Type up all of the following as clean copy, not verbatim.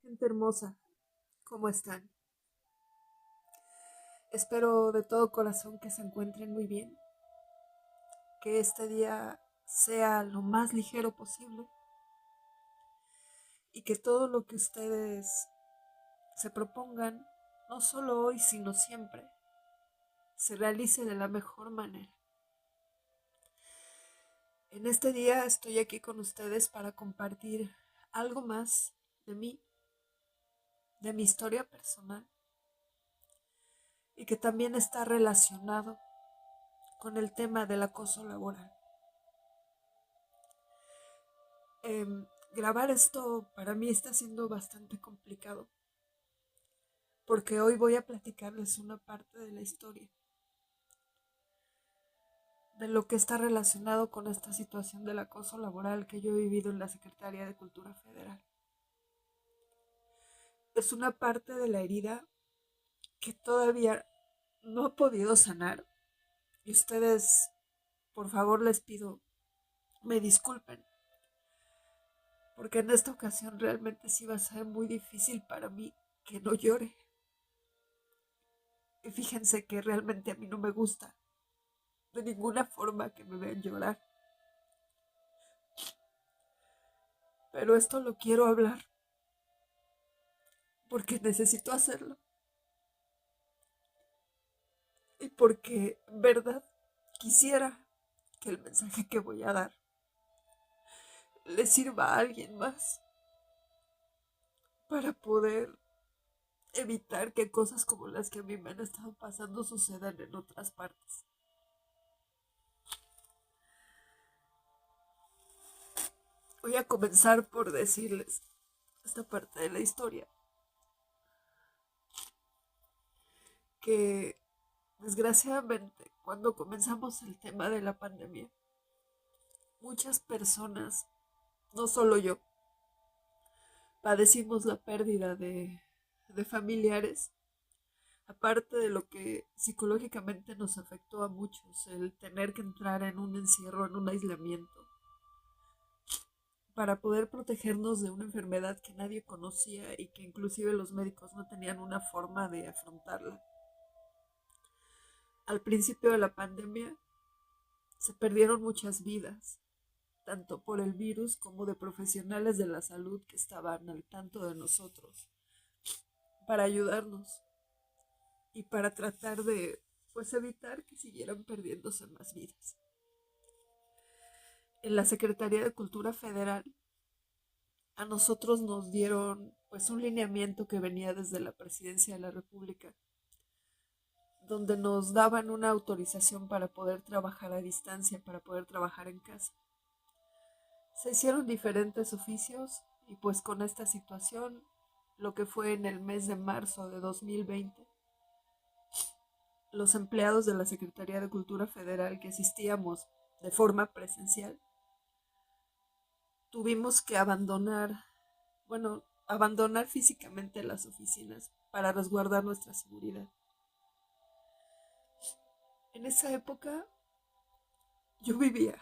Gente hermosa, ¿cómo están? Espero de todo corazón que se encuentren muy bien, que este día sea lo más ligero posible y que todo lo que ustedes se propongan, no solo hoy, sino siempre, se realice de la mejor manera. En este día estoy aquí con ustedes para compartir algo más de mí, de mi historia personal y que también está relacionado con el tema del acoso laboral. Grabar esto para mí está siendo bastante complicado porque hoy voy a platicarles una parte de la historia, de lo que está relacionado con esta situación del acoso laboral que yo he vivido en la Secretaría de Cultura Federal. Es una parte de la herida que todavía no he podido sanar y ustedes, por favor, les pido, me disculpen, porque en esta ocasión realmente sí va a ser muy difícil para mí que no llore. Y fíjense que realmente a mí no me gusta de ninguna forma que me vean llorar. Pero esto lo quiero hablar porque necesito hacerlo. Y porque, en verdad, quisiera que el mensaje que voy a dar le sirva a alguien más para poder evitar que cosas como las que a mí me han estado pasando sucedan en otras partes. Voy a comenzar por decirles esta parte de la historia que desgraciadamente cuando comenzamos el tema de la pandemia, muchas personas, no solo yo, padecimos la pérdida de familiares, aparte de lo que psicológicamente nos afectó a muchos, el tener que entrar en un encierro, en un aislamiento, para poder protegernos de una enfermedad que nadie conocía y que inclusive los médicos no tenían una forma de afrontarla. Al principio de la pandemia se perdieron muchas vidas, tanto por el virus como de profesionales de la salud que estaban al tanto de nosotros, para ayudarnos y para tratar de, pues, evitar que siguieran perdiéndose más vidas. En la Secretaría de Cultura Federal a nosotros nos dieron pues un lineamiento que venía desde la Presidencia de la República, donde nos daban una autorización para poder trabajar a distancia, para poder trabajar en casa. Se hicieron diferentes oficios y pues con esta situación, lo que fue en el mes de marzo de 2020, los empleados de la Secretaría de Cultura Federal que asistíamos de forma presencial, tuvimos que abandonar físicamente las oficinas para resguardar nuestra seguridad. En esa época yo vivía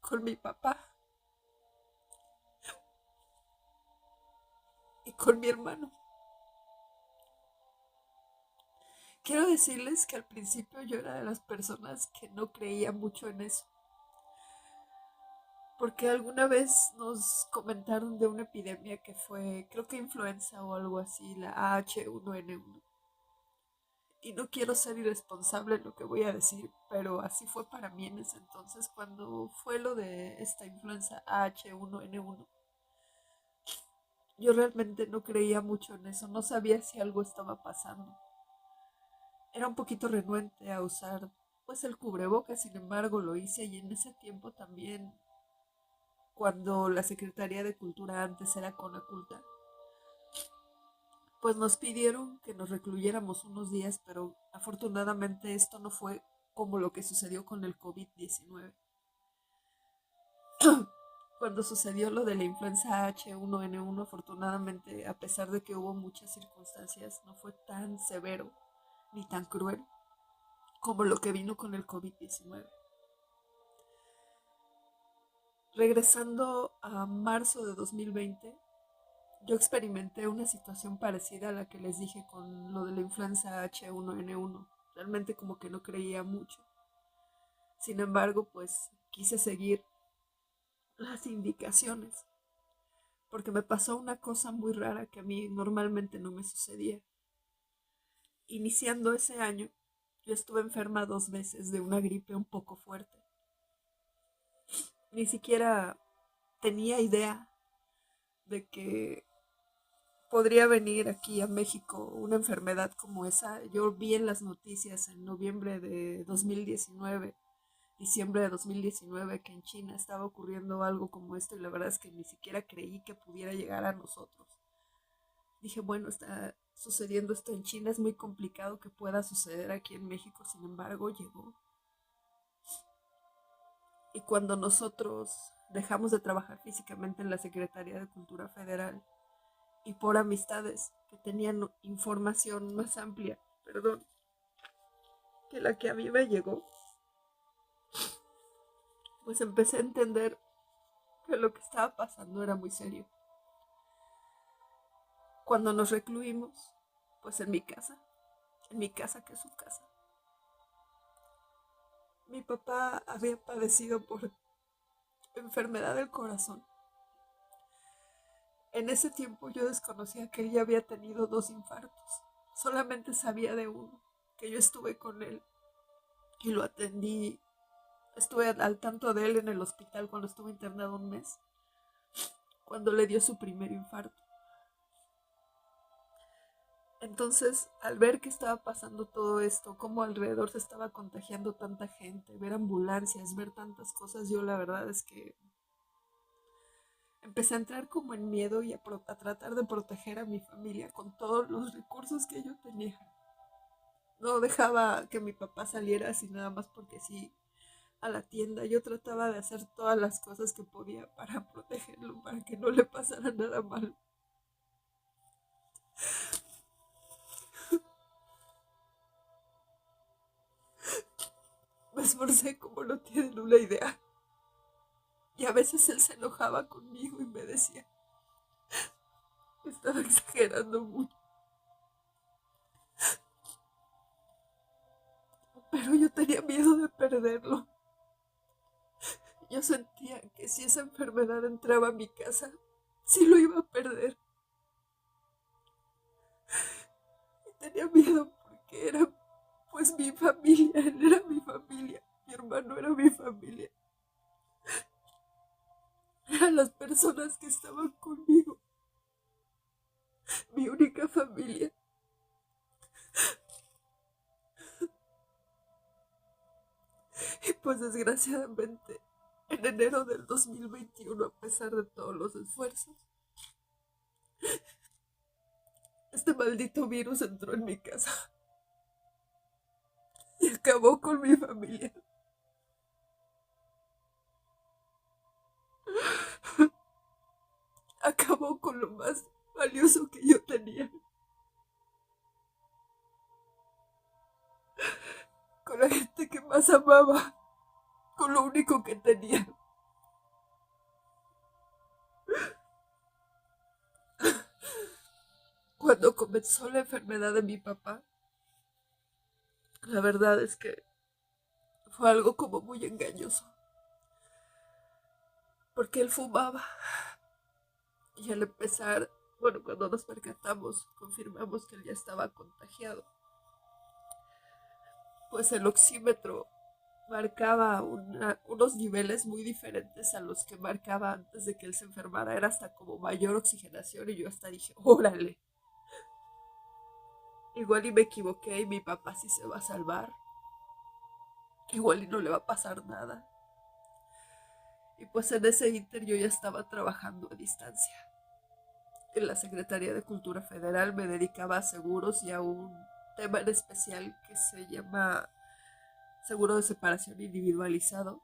con mi papá y con mi hermano. Quiero decirles que al principio yo era de las personas que no creía mucho en eso, porque alguna vez nos comentaron de una epidemia que fue, creo que influenza o algo así, la H1N1. Y no quiero ser irresponsable en lo que voy a decir, pero así fue para mí en ese entonces cuando fue lo de esta influenza H1N1. Yo realmente no creía mucho en eso, no sabía si algo estaba pasando. Era un poquito renuente a usar pues el cubrebocas, sin embargo lo hice y en ese tiempo también cuando la Secretaría de Cultura antes era Conaculta, pues nos pidieron que nos recluyéramos unos días, pero afortunadamente esto no fue como lo que sucedió con el COVID-19. Cuando sucedió lo de la influenza H1N1, afortunadamente, a pesar de que hubo muchas circunstancias, no fue tan severo ni tan cruel como lo que vino con el COVID-19. Regresando a marzo de 2020, yo experimenté una situación parecida a la que les dije con lo de la influenza H1N1. Realmente como que no creía mucho. Sin embargo, pues quise seguir las indicaciones, porque me pasó una cosa muy rara que a mí normalmente no me sucedía. Iniciando ese año, yo estuve enferma 2 veces de una gripe un poco fuerte. Ni siquiera tenía idea de que podría venir aquí a México una enfermedad como esa. Yo vi en las noticias en noviembre de 2019, diciembre de 2019, que en China estaba ocurriendo algo como esto y la verdad es que ni siquiera creí que pudiera llegar a nosotros. Dije, bueno, está sucediendo esto en China, es muy complicado que pueda suceder aquí en México, sin embargo, llegó. Y cuando nosotros dejamos de trabajar físicamente en la Secretaría de Cultura Federal y por amistades que tenían información más amplia, perdón, que la que a mí me llegó, pues empecé a entender que lo que estaba pasando era muy serio. Cuando nos recluimos, pues en mi casa que es su casa, mi papá había padecido por enfermedad del corazón. En ese tiempo yo desconocía que él ya había tenido 2 infartos. Solamente sabía de uno, que yo estuve con él y lo atendí. Estuve al tanto de él en el hospital cuando estuve internado un mes, cuando le dio su primer infarto. Entonces, al ver que estaba pasando todo esto, cómo alrededor se estaba contagiando tanta gente, ver ambulancias, ver tantas cosas, yo la verdad es que empecé a entrar como en miedo y a tratar de proteger a mi familia con todos los recursos que yo tenía. No dejaba que mi papá saliera así nada más porque sí a la tienda. Yo trataba de hacer todas las cosas que podía para protegerlo, para que no le pasara nada malo. Me esforcé como no tienen una idea. Y a veces él se enojaba conmigo y me decía que estaba exagerando mucho. Pero yo tenía miedo de perderlo. Yo sentía que si esa enfermedad entraba a mi casa, sí lo iba a perder. Y tenía miedo porque era pues mi familia, él era mi familia, mi hermano era mi familia. Eran las personas que estaban conmigo, mi única familia. Y pues desgraciadamente, en enero del 2021, a pesar de todos los esfuerzos, este maldito virus entró en mi casa y acabó con mi familia. Acabó con lo más valioso que yo tenía, con la gente que más amaba, con lo único que tenía. Cuando comenzó la enfermedad de mi papá, la verdad es que fue algo como muy engañoso, porque él fumaba y al empezar, bueno, cuando nos percatamos, confirmamos que él ya estaba contagiado, pues el oxímetro marcaba unos niveles muy diferentes a los que marcaba antes de que él se enfermara. Era hasta como mayor oxigenación y yo hasta dije, órale, igual y me equivoqué y mi papá sí se va a salvar. Igual y no le va a pasar nada. Y pues en ese inter yo ya estaba trabajando a distancia. En la Secretaría de Cultura Federal me dedicaba a seguros y a un tema en especial que se llama seguro de separación individualizado,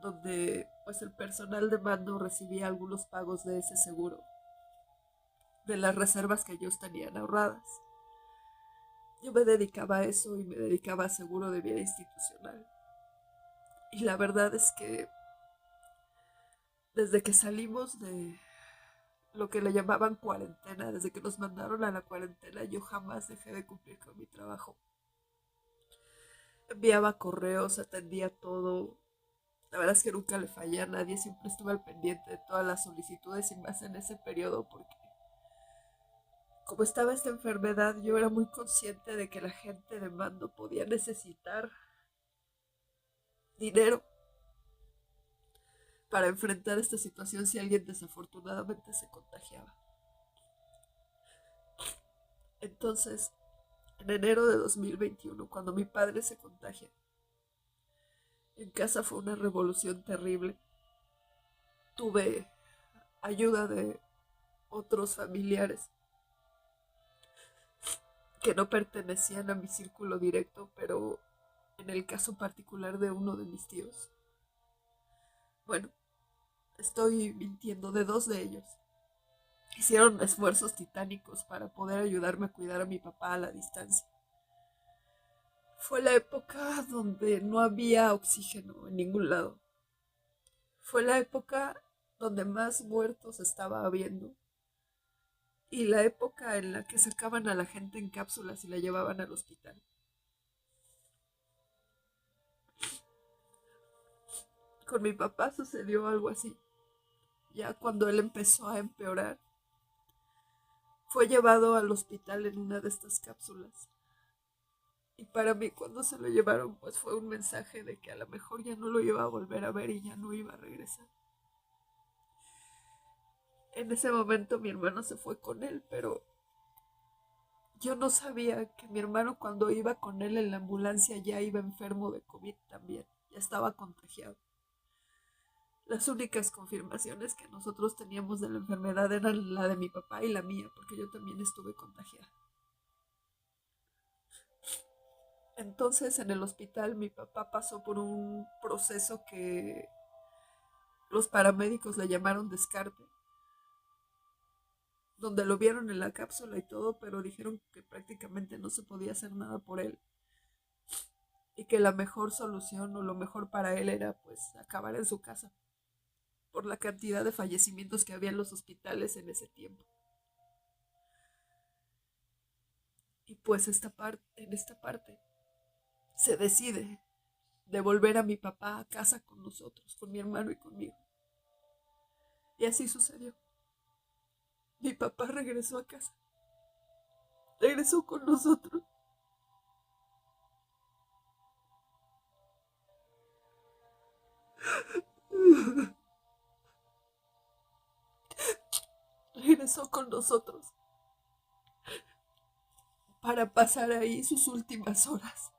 donde pues el personal de mando recibía algunos pagos de ese seguro, de las reservas que ellos tenían ahorradas. Yo me dedicaba a eso y me dedicaba a seguro de vida institucional. Y la verdad es que desde que salimos lo que le llamaban cuarentena. Desde que nos mandaron a la cuarentena, yo jamás dejé de cumplir con mi trabajo. Enviaba correos, atendía todo. La verdad es que nunca le fallé a nadie, siempre estuve al pendiente de todas las solicitudes y más en ese periodo porque como estaba esta enfermedad yo era muy consciente de que la gente de mando podía necesitar dinero para enfrentar esta situación si alguien desafortunadamente se contagiaba. Entonces, en enero de 2021, cuando mi padre se contagia, en casa fue una revolución terrible. Tuve ayuda de otros familiares que no pertenecían a mi círculo directo, pero en el caso particular de uno de mis tíos, bueno, estoy mintiendo, de dos de ellos, hicieron esfuerzos titánicos para poder ayudarme a cuidar a mi papá a la distancia. Fue la época donde no había oxígeno en ningún lado. Fue la época donde más muertos estaba habiendo. Y la época en la que sacaban a la gente en cápsulas y la llevaban al hospital. Con mi papá sucedió algo así. Ya cuando él empezó a empeorar, fue llevado al hospital en una de estas cápsulas. Y para mí cuando se lo llevaron, pues fue un mensaje de que a lo mejor ya no lo iba a volver a ver y ya no iba a regresar. En ese momento mi hermano se fue con él, pero yo no sabía que mi hermano cuando iba con él en la ambulancia ya iba enfermo de COVID también, ya estaba contagiado. Las únicas confirmaciones que nosotros teníamos de la enfermedad eran la de mi papá y la mía, porque yo también estuve contagiada. Entonces en el hospital mi papá pasó por un proceso que los paramédicos le llamaron descarte, donde lo vieron en la cápsula y todo, pero dijeron que prácticamente no se podía hacer nada por él y que la mejor solución o lo mejor para él era pues acabar en su casa por la cantidad de fallecimientos que había en los hospitales en ese tiempo. Y pues en esta parte se decide devolver a mi papá a casa con nosotros, con mi hermano y conmigo. Y así sucedió. Mi papá regresó a casa. Regresó con nosotros. Regresó con nosotros para pasar ahí sus últimas horas,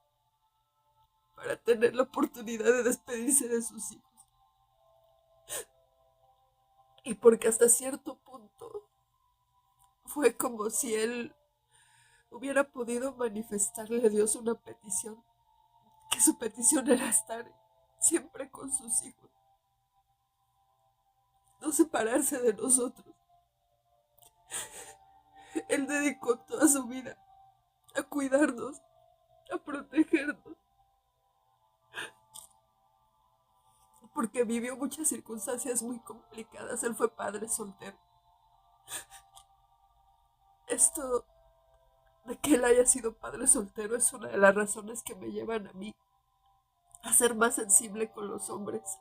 para tener la oportunidad de despedirse de sus hijos. Y porque hasta cierto punto fue como si él hubiera podido manifestarle a Dios una petición, que su petición era estar siempre con sus hijos, no separarse de nosotros. Él dedicó toda su vida a cuidarnos, a protegernos, porque vivió muchas circunstancias muy complicadas. Él fue padre soltero. Esto de que él haya sido padre soltero es una de las razones que me llevan a mí a ser más sensible con los hombres,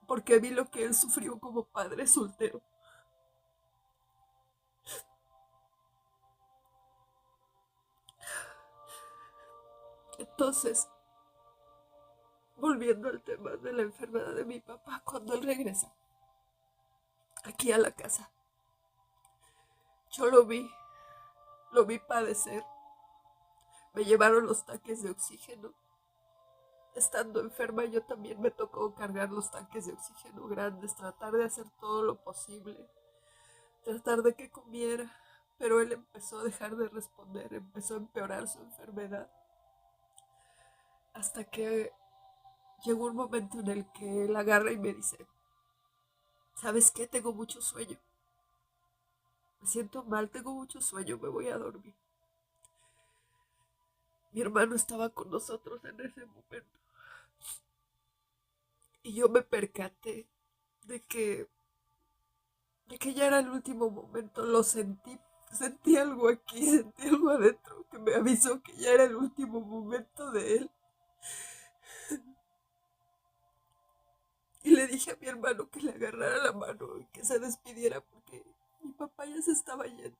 porque vi lo que él sufrió como padre soltero. Entonces, volviendo al tema de la enfermedad de mi papá, cuando él regresa aquí a la casa, yo lo vi padecer. Me llevaron los tanques de oxígeno. Estando enferma, yo también me tocó cargar los tanques de oxígeno grandes, tratar de hacer todo lo posible, tratar de que comiera, pero él empezó a dejar de responder, empezó a empeorar su enfermedad, hasta que llegó un momento en el que él agarra y me dice, ¿sabes qué? Tengo mucho sueño, me siento mal, tengo mucho sueño, me voy a dormir. Mi hermano estaba con nosotros en ese momento y yo me percaté de que de que ya era el último momento, lo sentí. Sentí algo aquí, sentí algo adentro que me avisó que ya era el último momento de él. Y le dije a mi hermano que le agarrara la mano y que se despidiera porque mi papá ya se estaba yendo.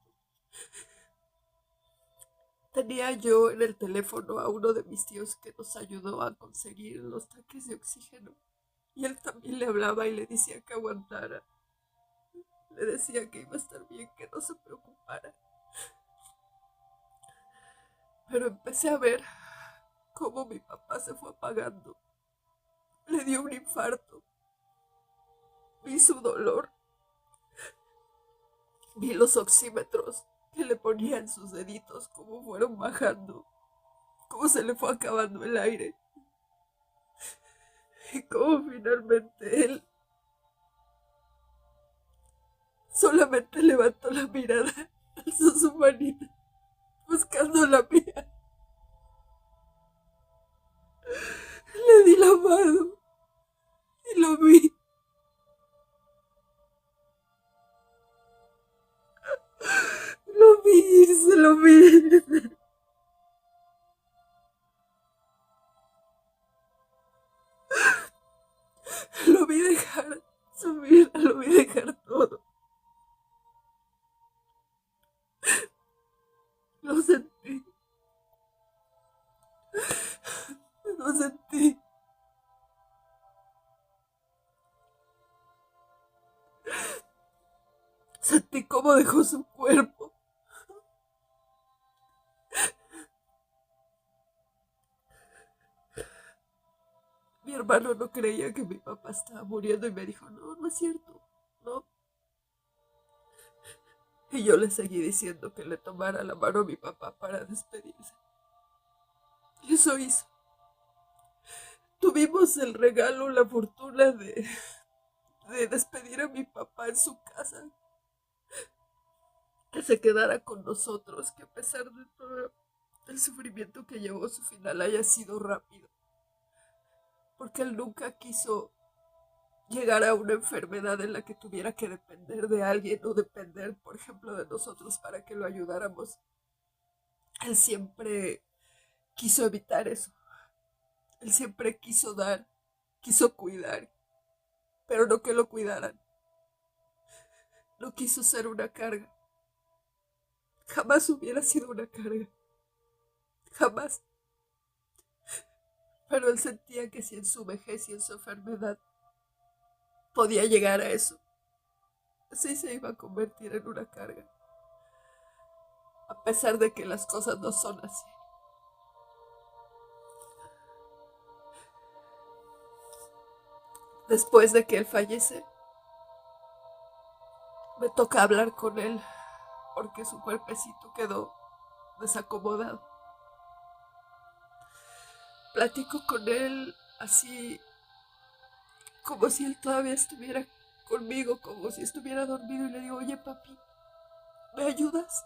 Tenía yo en el teléfono a uno de mis tíos que nos ayudó a conseguir los tanques de oxígeno. Y él también le hablaba y le decía que aguantara. Le decía que iba a estar bien, que no se preocupara. Pero empecé a ver cómo mi papá se fue apagando. Le dio un infarto. Vi su dolor. Vi los oxímetros que le ponían sus deditos, cómo fueron bajando, cómo se le fue acabando el aire. Y cómo finalmente él solamente levantó la mirada, alzó su manita, buscando la mía. Le di la mano y lo vi. Lo vi irse, lo vi irse. Lo vi dejar su vida, lo vi dejar todo. Lo sentí, lo sentí. Sentí cómo dejó su cuerpo. Mi hermano no creía que mi papá estaba muriendo y me dijo, no, no es cierto, no. Y yo le seguí diciendo que le tomara la mano a mi papá para despedirse. Y eso hizo. Tuvimos el regalo, la fortuna de despedir a mi papá en su casa. Que se quedara con nosotros, que a pesar de todo el sufrimiento que llevó, su final haya sido rápido. Porque él nunca quiso llegar a una enfermedad en la que tuviera que depender de alguien o depender, por ejemplo, de nosotros para que lo ayudáramos. Él siempre quiso evitar eso. Él siempre quiso dar, quiso cuidar, pero no que lo cuidaran. No quiso ser una carga. Jamás hubiera sido una carga. Jamás. Pero él sentía que si en su vejez y en su enfermedad podía llegar a eso, así se iba a convertir en una carga. A pesar de que las cosas no son así. Después de que él fallece, me toca hablar con él porque su cuerpecito quedó desacomodado. Platico con él así como si él todavía estuviera conmigo, como si estuviera dormido y le digo, oye papi, ¿me ayudas?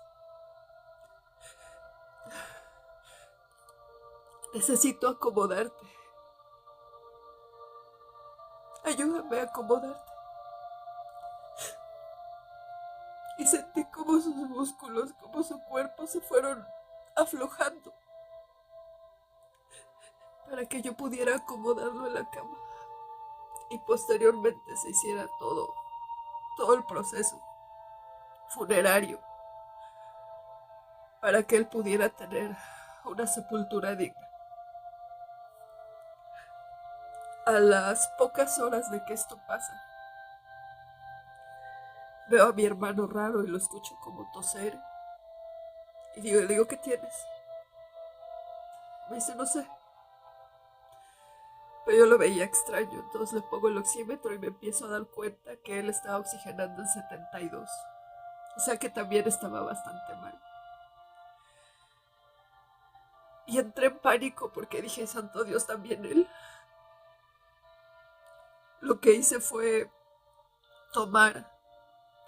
Necesito acomodarte. Ayúdame a acomodarte. Y sentí como sus músculos, como su cuerpo se fueron aflojando para que yo pudiera acomodarlo en la cama y posteriormente se hiciera todo el proceso funerario para que él pudiera tener una sepultura digna. A las pocas horas de que esto pasa, veo a mi hermano raro y lo escucho como toser. Y le digo, ¿qué tienes? Me dice, no sé. Pero yo lo veía extraño, entonces le pongo el oxímetro y me empiezo a dar cuenta que él estaba oxigenando en 72. O sea que también estaba bastante mal. Y entré en pánico porque dije, santo Dios, también él. Lo que hice fue tomar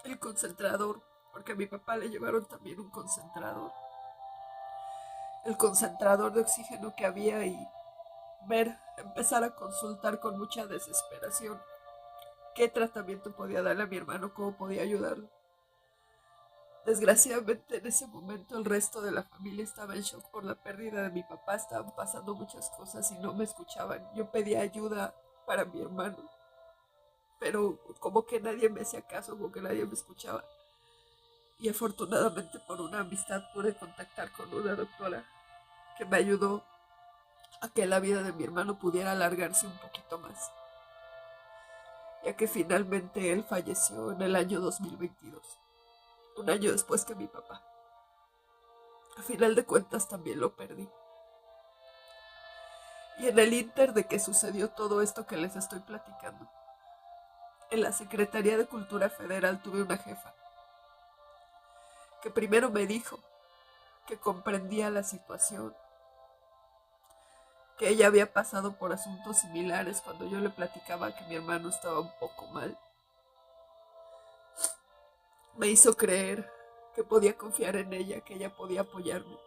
el concentrador, porque a mi papá le llevaron también un concentrador. El concentrador de oxígeno que había y empezar a consultar con mucha desesperación qué tratamiento podía darle a mi hermano, cómo podía ayudarlo. Desgraciadamente en ese momento el resto de la familia estaba en shock por la pérdida de mi papá, estaban pasando muchas cosas y no me escuchaban. Yo pedía ayuda para mi hermano, pero como que nadie me hacía caso, como que nadie me escuchaba. Y afortunadamente por una amistad pude contactar con una doctora que me ayudó a que la vida de mi hermano pudiera alargarse un poquito más, ya que finalmente él falleció en el año 2022, un año después que mi papá. A final de cuentas también lo perdí. Y en el inter de que sucedió todo esto que les estoy platicando, en la Secretaría de Cultura Federal tuve una jefa que primero me dijo que comprendía la situación, que ella había pasado por asuntos similares cuando yo le platicaba que mi hermano estaba un poco mal. Me hizo creer que podía confiar en ella, que ella podía apoyarme,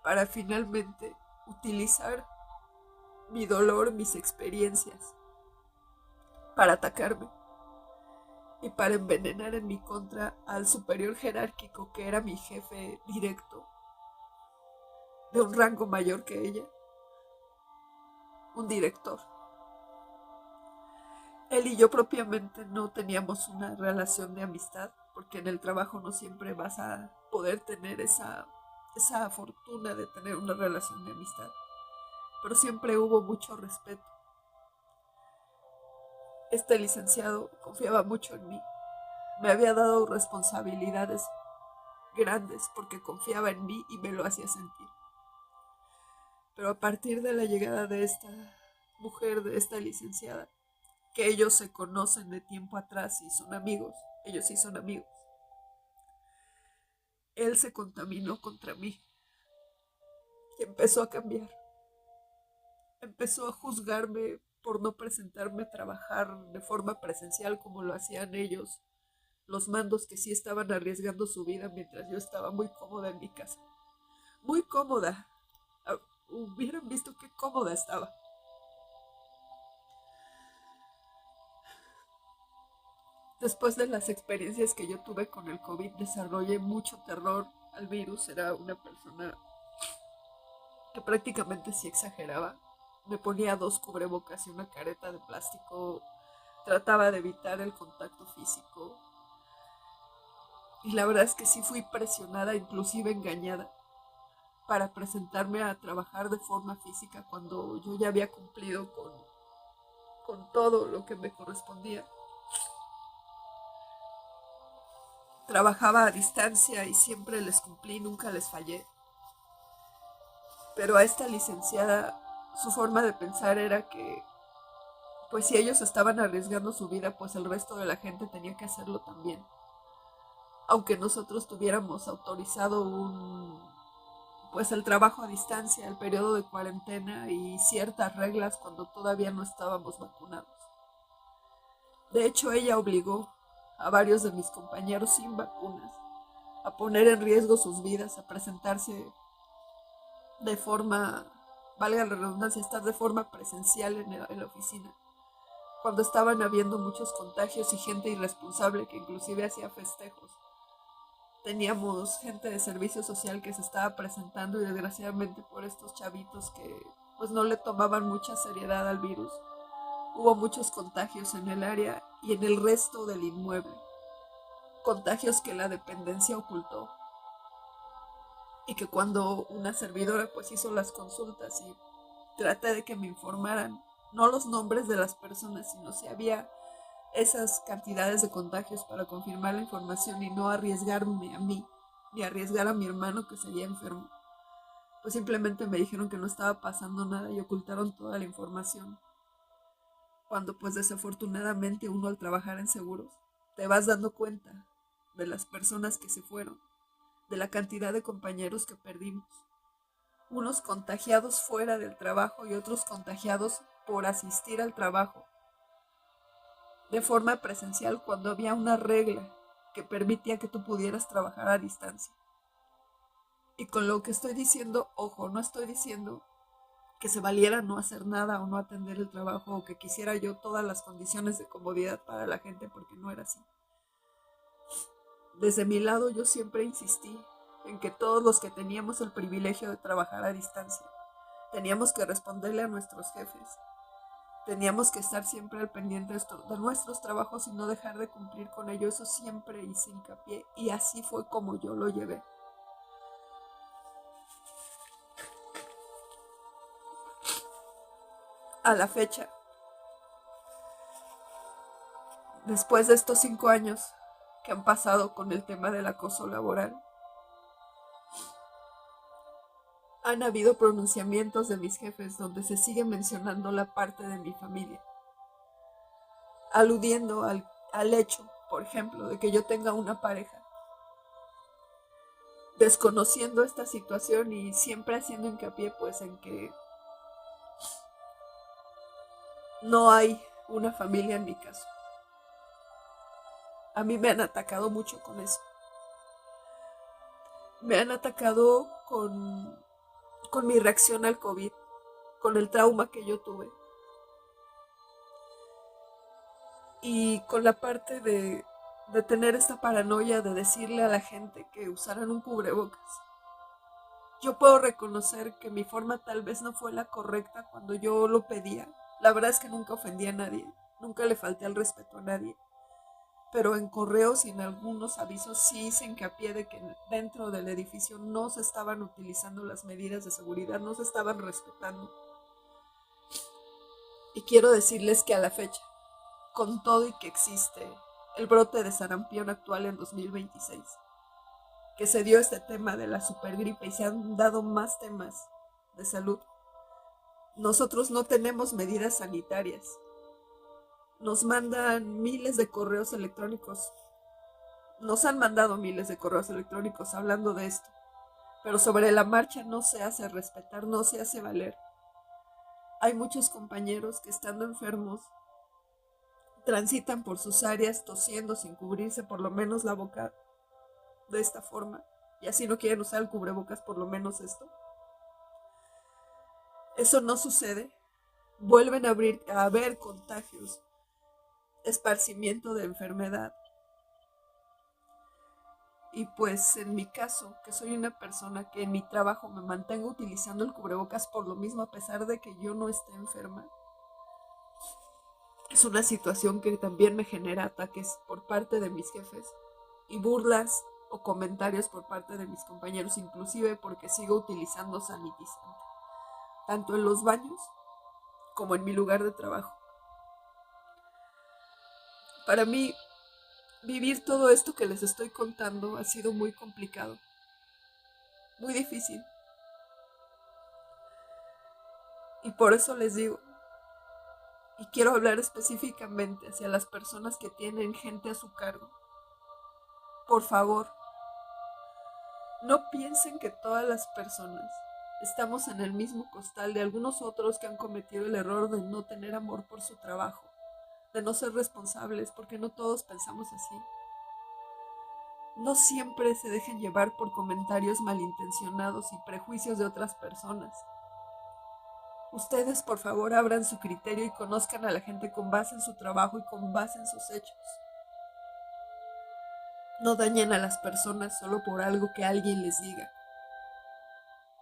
para finalmente utilizar mi dolor, mis experiencias, para atacarme y para envenenar en mi contra al superior jerárquico que era mi jefe directo, de un rango mayor que ella, un director. Él y yo propiamente no teníamos una relación de amistad, porque en el trabajo no siempre vas a poder tener esa fortuna de tener una relación de amistad, pero siempre hubo mucho respeto. Este licenciado confiaba mucho en mí, me había dado responsabilidades grandes porque confiaba en mí y me lo hacía sentir. Pero a partir de la llegada de esta mujer, de esta licenciada, que ellos se conocen de tiempo atrás y son amigos, ellos sí son amigos, él se contaminó contra mí y empezó a cambiar. Empezó a juzgarme por no presentarme a trabajar de forma presencial como lo hacían ellos, los mandos que sí estaban arriesgando su vida mientras yo estaba muy cómoda en mi casa. Muy cómoda. Hubieran visto qué cómoda estaba. Después de las experiencias que yo tuve con el COVID, desarrollé mucho terror al virus. Era una persona que prácticamente sí exageraba. Me ponía 2 cubrebocas y una careta de plástico. Trataba de evitar el contacto físico. Y la verdad es que sí fui presionada, inclusive engañada, para presentarme a trabajar de forma física cuando yo ya había cumplido con todo lo que me correspondía. Trabajaba a distancia y siempre les cumplí, nunca les fallé. Pero a esta licenciada, su forma de pensar era que, pues si ellos estaban arriesgando su vida, pues el resto de la gente tenía que hacerlo también. Aunque nosotros tuviéramos autorizado pues el trabajo a distancia, el periodo de cuarentena y ciertas reglas cuando todavía no estábamos vacunados. De hecho, ella obligó a varios de mis compañeros sin vacunas a poner en riesgo sus vidas, a presentarse de forma, valga la redundancia, estar de forma presencial en la oficina, cuando estaban habiendo muchos contagios y gente irresponsable que inclusive hacía festejos. Teníamos gente de servicio social que se estaba presentando y desgraciadamente por estos chavitos que pues no le tomaban mucha seriedad al virus, hubo muchos contagios en el área y en el resto del inmueble, contagios que la dependencia ocultó y que cuando una servidora pues hizo las consultas y traté de que me informaran no los nombres de las personas, sino si había esas cantidades de contagios para confirmar la información y no arriesgarme a mí, ni arriesgar a mi hermano que seguía enfermo, pues simplemente me dijeron que no estaba pasando nada y ocultaron toda la información. Cuando pues desafortunadamente uno al trabajar en seguros, te vas dando cuenta de las personas que se fueron, de la cantidad de compañeros que perdimos. Unos contagiados fuera del trabajo y otros contagiados por asistir al trabajo de forma presencial cuando había una regla que permitía que tú pudieras trabajar a distancia. Y con lo que estoy diciendo, ojo, no estoy diciendo que se valiera no hacer nada o no atender el trabajo o que quisiera yo todas las condiciones de comodidad para la gente, porque no era así. Desde mi lado yo siempre insistí en que todos los que teníamos el privilegio de trabajar a distancia teníamos que responderle a nuestros jefes. Teníamos que estar siempre al pendiente de nuestros trabajos y no dejar de cumplir con ello. Eso siempre hice hincapié y así fue como yo lo llevé. A la fecha, después de estos 5 años que han pasado con el tema del acoso laboral, han habido pronunciamientos de mis jefes donde se sigue mencionando la parte de mi familia, aludiendo al hecho, por ejemplo, de que yo tenga una pareja, desconociendo esta situación y siempre haciendo hincapié pues en que no hay una familia en mi caso. A mí me han atacado mucho con eso. Me han atacado con mi reacción al COVID, con el trauma que yo tuve. Y con la parte de tener esta paranoia de decirle a la gente que usaran un cubrebocas. Yo puedo reconocer que mi forma tal vez no fue la correcta cuando yo lo pedía. La verdad es que nunca ofendí a nadie, nunca le falté al respeto a nadie. Pero en correos y en algunos avisos sí hice hincapié de que dentro del edificio no se estaban utilizando las medidas de seguridad, no se estaban respetando. Y quiero decirles que a la fecha, con todo y que existe el brote de sarampión actual en 2026, que se dio este tema de la supergripe y se han dado más temas de salud, nosotros no tenemos medidas sanitarias. Nos mandan miles de correos electrónicos. Nos han mandado miles de correos electrónicos hablando de esto, pero sobre la marcha no se hace respetar, no se hace valer. Hay muchos compañeros que estando enfermos transitan por sus áreas tosiendo sin cubrirse por lo menos la boca de esta forma, y así no quieren usar el cubrebocas, por lo menos esto. Eso no sucede. Vuelven a haber contagios, esparcimiento de enfermedad. Y pues en mi caso, que soy una persona que en mi trabajo me mantengo utilizando el cubrebocas por lo mismo a pesar de que yo no esté enferma, es una situación que también me genera ataques por parte de mis jefes y burlas o comentarios por parte de mis compañeros, inclusive porque sigo utilizando sanitizante, tanto en los baños como en mi lugar de trabajo. Para mí, vivir todo esto que les estoy contando ha sido muy complicado, muy difícil. Y por eso les digo, y quiero hablar específicamente hacia las personas que tienen gente a su cargo. Por favor, no piensen que todas las personas estamos en el mismo costal de algunos otros que han cometido el error de no tener amor por su trabajo, de no ser responsables, porque no todos pensamos así. No siempre se dejen llevar por comentarios malintencionados y prejuicios de otras personas. Ustedes, por favor, abran su criterio y conozcan a la gente con base en su trabajo y con base en sus hechos. No dañen a las personas solo por algo que alguien les diga.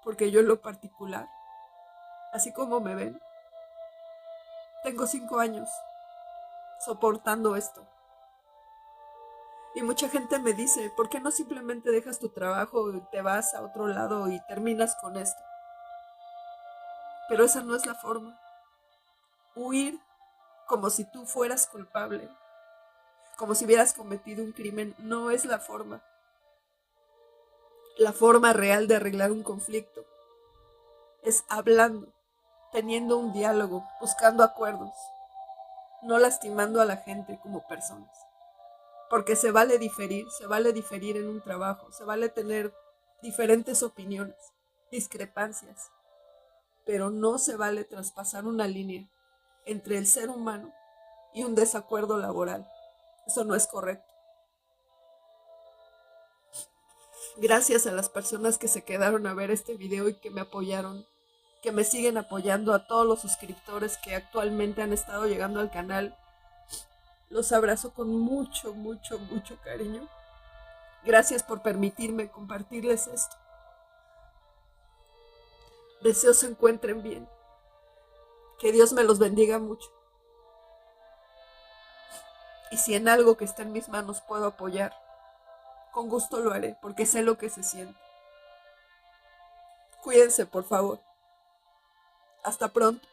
Porque yo en lo particular, así como me ven, tengo 5 años soportando esto. Y mucha gente me dice, ¿por qué no simplemente dejas tu trabajo y te vas a otro lado y terminas con esto? Pero esa no es la forma. Huir como si tú fueras culpable, como si hubieras cometido un crimen, no es la forma. La forma real de arreglar un conflicto es hablando, teniendo un diálogo, buscando acuerdos, no lastimando a la gente como personas. Porque se vale diferir en un trabajo, se vale tener diferentes opiniones, discrepancias, pero no se vale traspasar una línea entre el ser humano y un desacuerdo laboral. Eso no es correcto. Gracias a las personas que se quedaron a ver este video y que me apoyaron, que me siguen apoyando, a todos los suscriptores que actualmente han estado llegando al canal. Los abrazo con mucho, mucho, mucho cariño. Gracias por permitirme compartirles esto. Deseo se encuentren bien. Que Dios me los bendiga mucho. Y si en algo que está en mis manos puedo apoyar, con gusto lo haré, porque sé lo que se siente. Cuídense, por favor. Hasta pronto.